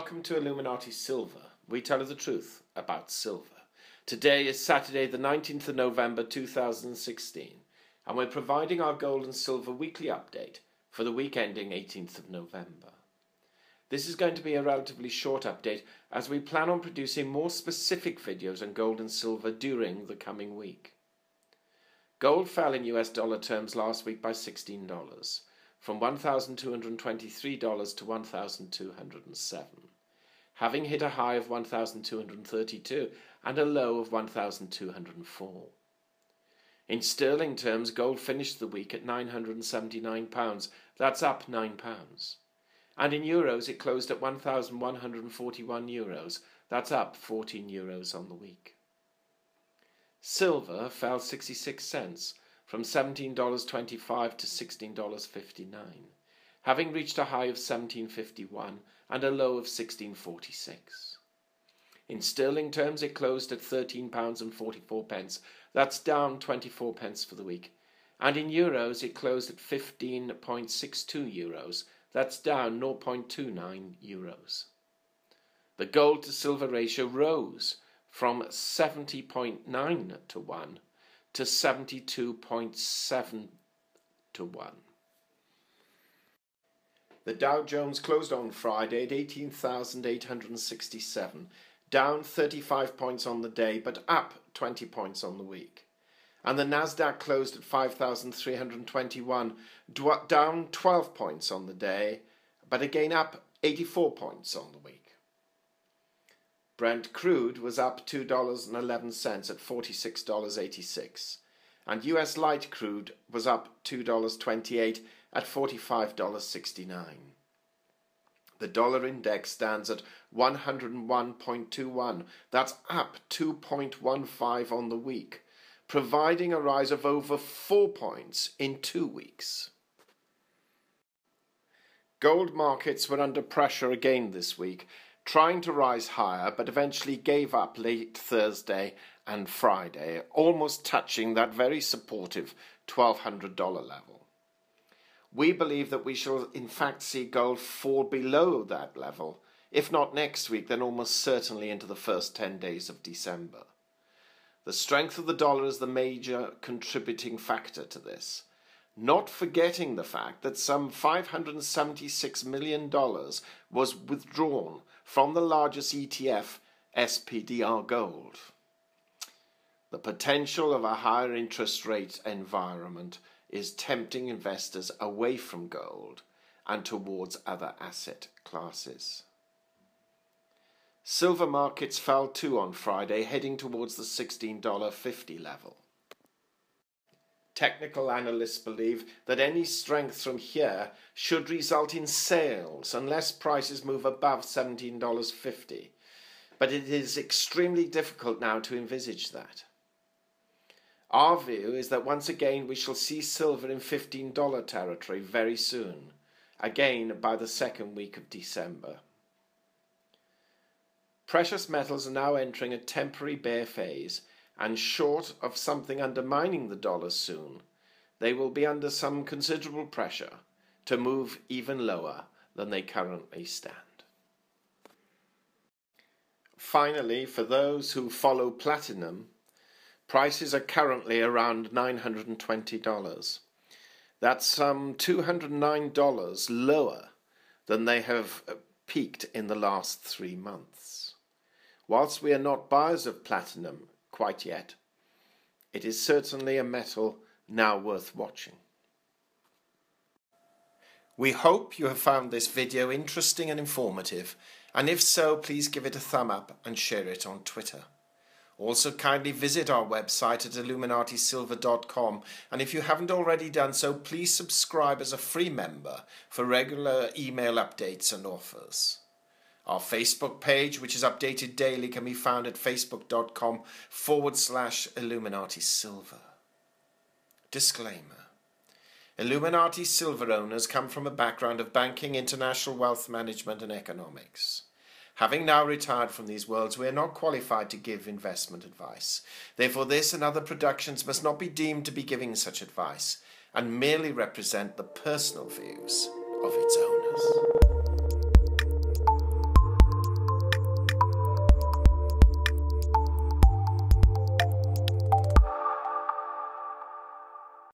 Welcome to Illuminati Silver. We tell you the truth about silver. Today is Saturday the 19th of November 2016 and we're providing our gold and silver weekly update for the week ending 18th of November. This is going to be a relatively short update as we plan on producing more specific videos on gold and silver during the coming week. Gold fell in US dollar terms last week by $16, from $1,223 to $1,207, having hit a high of $1,232 and a low of $1,204. In sterling terms, gold finished the week at £979, that's up £9. And in euros, it closed at €1,141, that's up €14 on the week. Silver fell 66 cents, from $17.25 to $16.59, having reached a high of $17.51 and a low of $16.46. In sterling terms, it closed at £13.44, that's down 24 pence for the week, and in euros, it closed at €15.62, that's down 0.29 euros. The gold to silver ratio rose from 70.9 to 1 to 72.7 to 1. The Dow Jones closed on Friday at 18,867, down 35 points on the day but up 20 points on the week. And the Nasdaq closed at 5,321, down 12 points on the day but again up 84 points on the week. Brent crude was up $2.11 at $46.86, and US light crude was up $2.28 at $45.69. The dollar index stands at 101.21, that's up 2.15 on the week, providing a rise of over 4 points in 2 weeks. Gold markets were under pressure again this week, trying to rise higher, but eventually gave up late Thursday and Friday, almost touching that very supportive $1,200 level. We believe that we shall in fact see gold fall below that level, if not next week, then almost certainly into the first 10 days of December. The strength of the dollar is the major contributing factor to this, not forgetting the fact that some $576 million was withdrawn from the largest ETF, SPDR Gold. The potential of a higher interest rate environment is tempting investors away from gold and towards other asset classes. Silver markets fell too on Friday, heading towards the $16.50 level. Technical analysts believe that any strength from here should result in sales unless prices move above $17.50, but it is extremely difficult now to envisage that. Our view is that once again we shall see silver in $15 territory very soon, again by the second week of December. Precious metals are now entering a temporary bear phase, and short of something undermining the dollar soon, they will be under some considerable pressure to move even lower than they currently stand. Finally, for those who follow platinum, prices are currently around $920. That's some $209 lower than they have peaked in the last 3 months. Whilst we are not buyers of platinum quite yet, it is certainly a metal now worth watching. We hope you have found this video interesting and informative, and if so, please give it a thumb up and share it on Twitter. Also kindly visit our website at illuminatisilver.com, and if you haven't already done so, please subscribe as a free member for regular email updates and offers. Our Facebook page, which is updated daily, can be found at facebook.com/IlluminatiSilver. Disclaimer. Illuminati Silver owners come from a background of banking, international wealth management and economics. Having now retired from these worlds, we are not qualified to give investment advice. Therefore, this and other productions must not be deemed to be giving such advice and merely represent the personal views